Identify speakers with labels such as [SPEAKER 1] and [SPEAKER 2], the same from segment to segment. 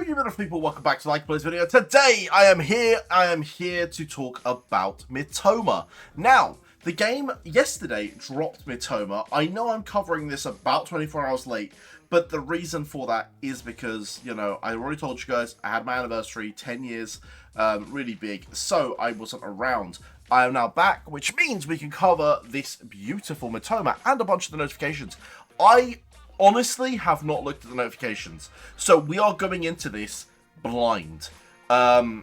[SPEAKER 1] you beautiful people, welcome back to LOCK PWC video. Today I am here to talk about Mitoma. Now, the game yesterday dropped Mitoma. I know I'm covering this about 24 hours late, but the reason for that is because, you know, I already told you guys I had my anniversary, 10 years, really big, so I wasn't around. I am now back, which means we can cover this beautiful Mitoma and a bunch of the notifications. I honestly have not looked at the notifications, so we are going into this blind. I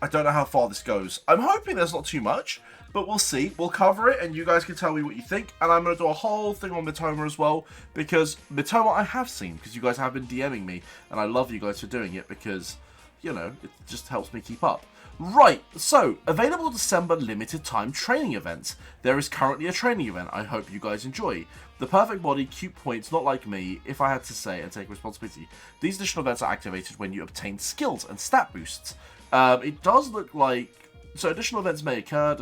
[SPEAKER 1] don't know how far this goes. I'm hoping there's not too much, but we'll see. We'll cover it, and you guys can tell me what you think, and I'm going to do a whole thing on Mitoma as well, because Mitoma I have seen, because you guys have been DMing me, and I love you guys for doing it, because, you know, it just helps me keep up. Right, so, available December limited time training events. There is currently a training event I hope you guys enjoy. The perfect body, cute points, not like me, if I had to say and take responsibility. These additional events are activated when you obtain skills and stat boosts. It does look like, so additional events may occur,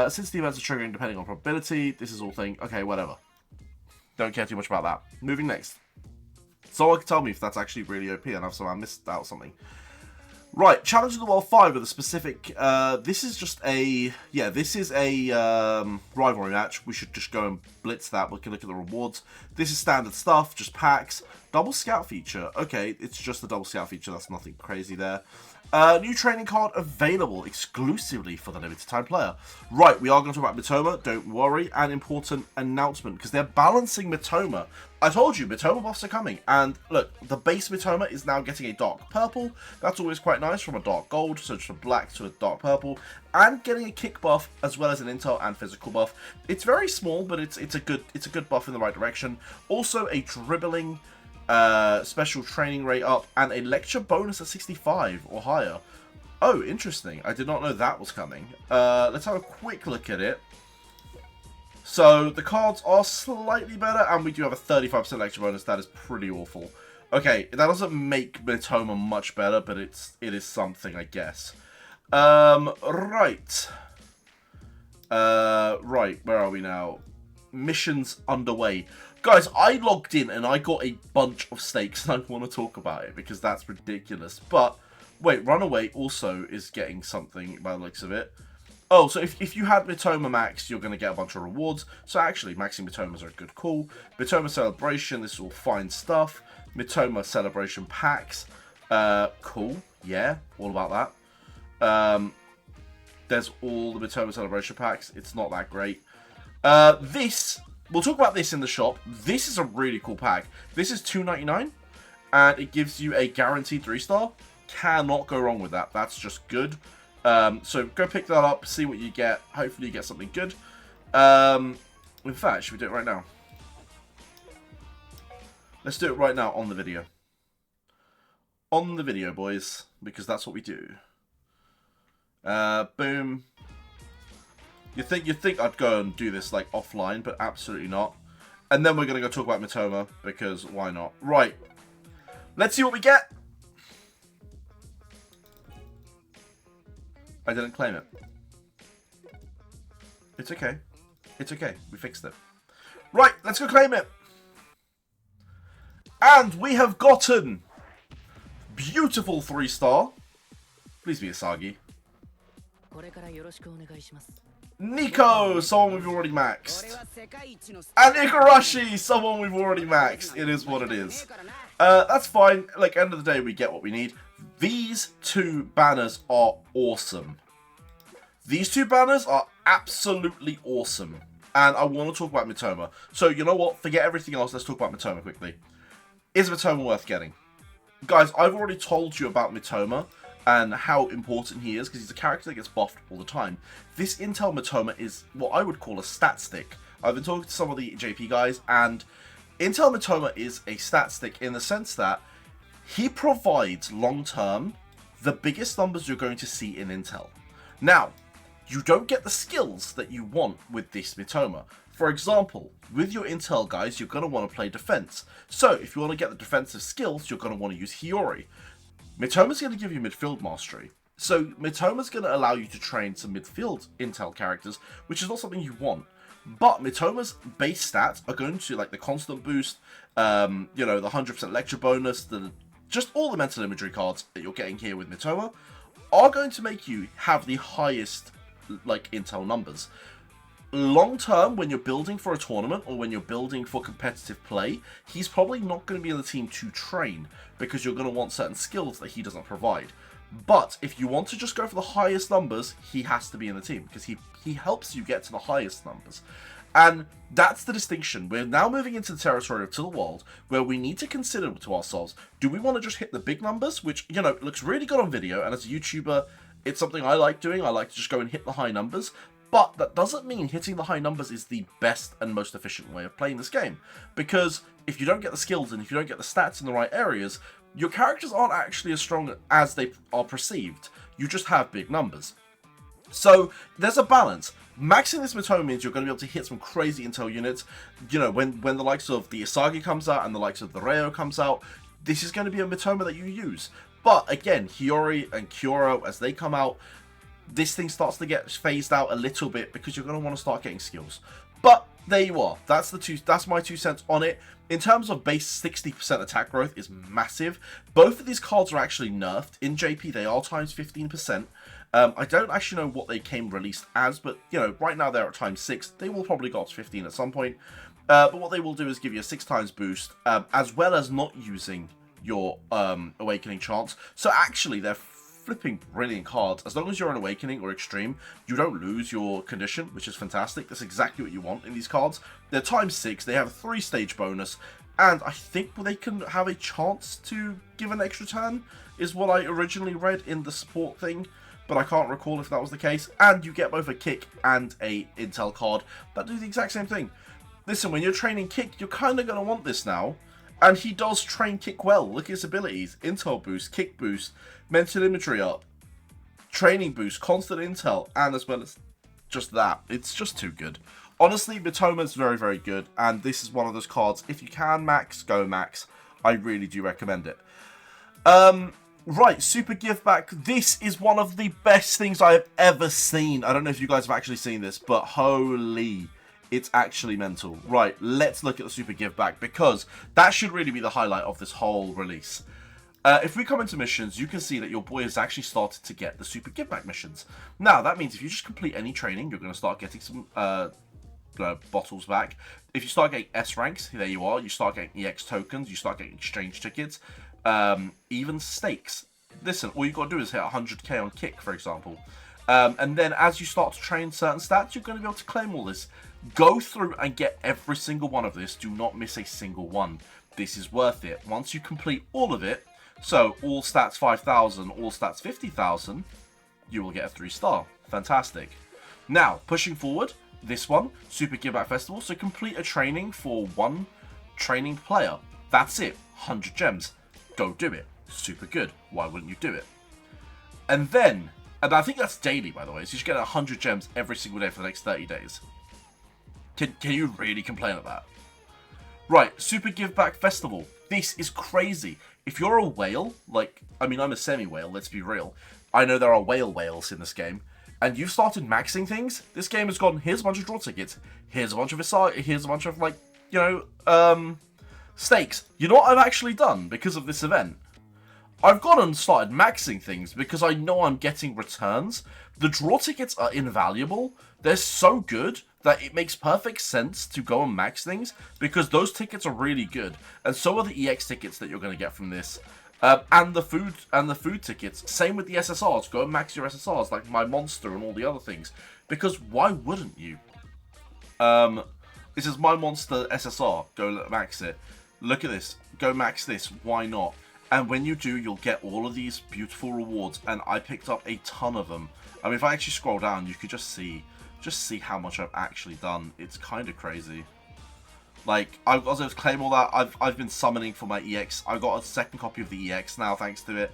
[SPEAKER 1] since the events are triggering depending on probability, this is all thing, okay, whatever. Don't care too much about that. Moving next. Someone can tell me if that's actually really OP and I've somehow missed out something. Right, Challenge of the World 5 with a specific, this is just a, yeah, this is a rivalry match. We should just go and blitz that. We can look at the rewards. This is standard stuff, just packs. Double scout feature. Okay, it's just the double scout feature. That's nothing crazy there. New training card available exclusively for the limited time player. Right, we are going to talk about Mitoma, don't worry. An important announcement, because they're balancing Mitoma. I told you, Mitoma buffs are coming. And look, the base Mitoma is now getting a dark purple. That's always quite nice, from a dark gold, so just a black to a dark purple. And getting a kick buff, as well as an intel and physical buff. It's very small, but it's a good buff in the right direction. Also, a dribbling special training rate up, and a lecture bonus at 65 or higher. Oh, interesting. I did not know that was coming. Let's have a quick look at it. So, the cards are slightly better, and we do have a 35% lecture bonus. That is pretty awful. Okay, that doesn't make Mitoma much better, but it is something, I guess. Right. Right, where are we now? Missions underway. Guys, I logged in and I got a bunch of stakes and I want to talk about it because that's ridiculous. But, wait, Runaway also is getting something by the looks of it. Oh, so if you had Mitoma Max, you're going to get a bunch of rewards. So actually, maxing Mitomas are a good call. Mitoma Celebration, this is all fine stuff. Mitoma Celebration packs. Cool. Yeah, all about that. There's all the Mitoma Celebration packs. It's not that great. We'll talk about this in the shop. This is a really cool pack. This is $2.99, and it gives you a guaranteed 3-star. Cannot go wrong with that. That's just good. So go pick that up, see what you get. Hopefully you get something good. In fact, should we do it right now? Let's do it right now on the video. On the video, boys, because that's what we do. Boom. You think I'd go and do this like offline, but absolutely not. And then we're gonna go talk about Mitoma because why not? Right. Let's see what we get. I didn't claim it. It's okay. It's okay. We fixed it. Right, let's go claim it. And we have gotten beautiful 3-star. Please be Asagi. Nico, someone we've already maxed. And Igarashi, someone we've already maxed. It is what it is. That's fine. Like, end of the day, we get what we need. These two banners are awesome. These two banners are absolutely awesome. And I want to talk about Mitoma. So, you know what? Forget everything else. Let's talk about Mitoma quickly. Is Mitoma worth getting? Guys, I've already told you about Mitoma and how important he is, because he's a character that gets buffed all the time. This Intel Mitoma is what I would call a stat stick. I've been talking to some of the JP guys, and Intel Mitoma is a stat stick in the sense that he provides, long-term, the biggest numbers you're going to see in Intel. Now, you don't get the skills that you want with this Mitoma. For example, with your Intel guys, you're going to want to play defense. So, if you want to get the defensive skills, you're going to want to use Hiyori. Mitoma's going to give you midfield mastery. So Mitoma's going to allow you to train some midfield Intel characters, which is not something you want. But Mitoma's base stats are going to, like, the constant boost, you know, the 100% lecture bonus, the just all the mental imagery cards that you're getting here with Mitoma are going to make you have the highest, like, intel numbers. Long term, when you're building for a tournament or when you're building for competitive play, he's probably not going to be on the team to train because you're going to want certain skills that he doesn't provide. But if you want to just go for the highest numbers, he has to be in the team because he helps you get to the highest numbers. And that's the distinction. We're now moving into the territory of Tiltworld, where we need to consider to ourselves, do we want to just hit the big numbers, which, you know, looks really good on video, and as a YouTuber, it's something I like doing. I like to just go and hit the high numbers. But that doesn't mean hitting the high numbers is the best and most efficient way of playing this game. Because if you don't get the skills and if you don't get the stats in the right areas, your characters aren't actually as strong as they are perceived. You just have big numbers. So there's a balance. Maxing this Mitoma means you're going to be able to hit some crazy intel units. You know, when the likes of the Isagi comes out and the likes of the Reo comes out, this is going to be a Mitoma that you use. But again, Hiyori and Kyoro, as they come out, this thing starts to get phased out a little bit because you're going to want to start getting skills. But there you are. That's my 2 cents on it. In terms of base, 60% attack growth is massive. Both of these cards are actually nerfed. In JP, they are times 15%. I don't actually know what they came released as, but, you know, right now they're at times 6. They will probably go up to 15 at some point. But what they will do is give you a 6 times boost, as well as not using your Awakening chance. So actually, they're flipping brilliant cards. As long as you're on Awakening or Extreme, you don't lose your condition, which is fantastic. That's exactly what you want in these cards. They're times 6. They have a 3-stage bonus. And I think they can have a chance to give an extra turn, is what I originally read in the support thing. But I can't recall if that was the case. And you get both a kick and a intel card that do the exact same thing. Listen, when you're training kick, you're kind of going to want this now. And he does train kick well. Look at his abilities. Intel boost, kick boost, mental imagery up, training boost, constant intel, and as well as just that. It's just too good. Honestly, Mitoma's very, very good. And this is one of those cards. If you can max, go max. I really do recommend it. Right, Super Giveback. This is one of the best things I have ever seen. I don't know if you guys have actually seen this, but holy... it's actually mental. Right, let's look at the Super Giveback, because that should really be the highlight of this whole release. If we come into missions, you can see that your boy has actually started to get the Super Giveback missions. Now, that means if you just complete any training, you're going to start getting some bottles back. If you start getting S ranks, there you are. You start getting EX tokens. You start getting exchange tickets. Even stakes. Listen, all you've got to do is hit 100k on kick, for example. And then as you start to train certain stats, you're going to be able to claim all this. Go through and get every single one of this. Do not miss a single one. This is worth it. Once you complete all of it, so all stats 5,000, all stats 50,000, you will get a 3-star. Fantastic. Now, pushing forward, this one, Super Giveback Festival. So complete a training for 1 training player. That's it. 100 gems. Go do it. Super good. Why wouldn't you do it? And then, and I think that's daily, by the way, so you should get 100 gems every single day for the next 30 days. Can you really complain at that? Right, Super Giveback Festival. This is crazy. If you're a whale, like, I mean, I'm a semi-whale, let's be real. I know there are whales in this game. And you've started maxing things, this game has gone, here's a bunch of draw tickets. Here's a bunch of, like, you know, stakes. You know what I've actually done because of this event? I've gone and started maxing things because I know I'm getting returns. The draw tickets are invaluable. They're so good that it makes perfect sense to go and max things because those tickets are really good. And so are the EX tickets that you're going to get from this. And the food tickets. Same with the SSRs. Go and max your SSRs like my monster and all the other things. Because why wouldn't you? This is my monster SSR. Go max it. Look at this. Go max this. Why not? And when you do, you'll get all of these beautiful rewards. And I picked up a ton of them. I mean, if I actually scroll down, you could just see how much I've actually done. It's kind of crazy. Like, I was able to claim all that. I've been summoning for my EX. I got a second copy of the EX now, thanks to it.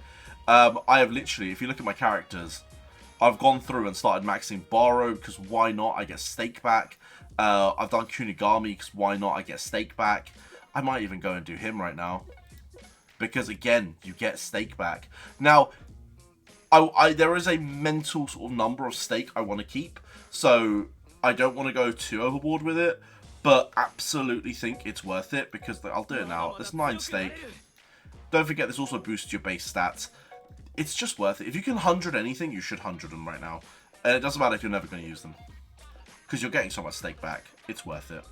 [SPEAKER 1] I have literally, if you look at my characters, I've gone through and started maxing Borrow, because why not? I get stake back. I've done Kunigami, because why not? I get stake back. I might even go and do him right now. Because, again, you get stake back. Now, there is a mental sort of number of stake I want to keep. So, I don't want to go too overboard with it. But absolutely think it's worth it. Because I'll do it now. There's 9 stake. Don't forget, this also boosts your base stats. It's just worth it. If you can 100 anything, you should 100 them right now. And it doesn't matter if you're never going to use them, because you're getting so much stake back. It's worth it.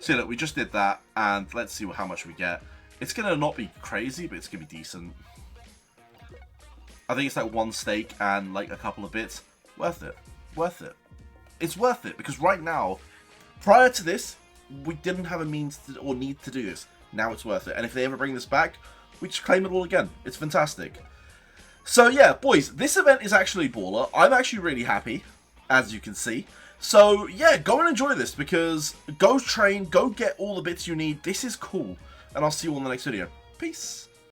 [SPEAKER 1] So look, we just did that, and let's see how much we get. It's going to not be crazy, but it's going to be decent. I think it's like 1 stake and like a couple of bits. Worth it. Worth it. It's worth it, because right now, prior to this, we didn't have a means to, or need to do this. Now it's worth it. And if they ever bring this back, we just claim it all again. It's fantastic. So yeah, boys, this event is actually baller. I'm actually really happy, as you can see. So yeah, go and enjoy this, because go train, go get all the bits you need. This is cool. And I'll see you all in the next video. Peace.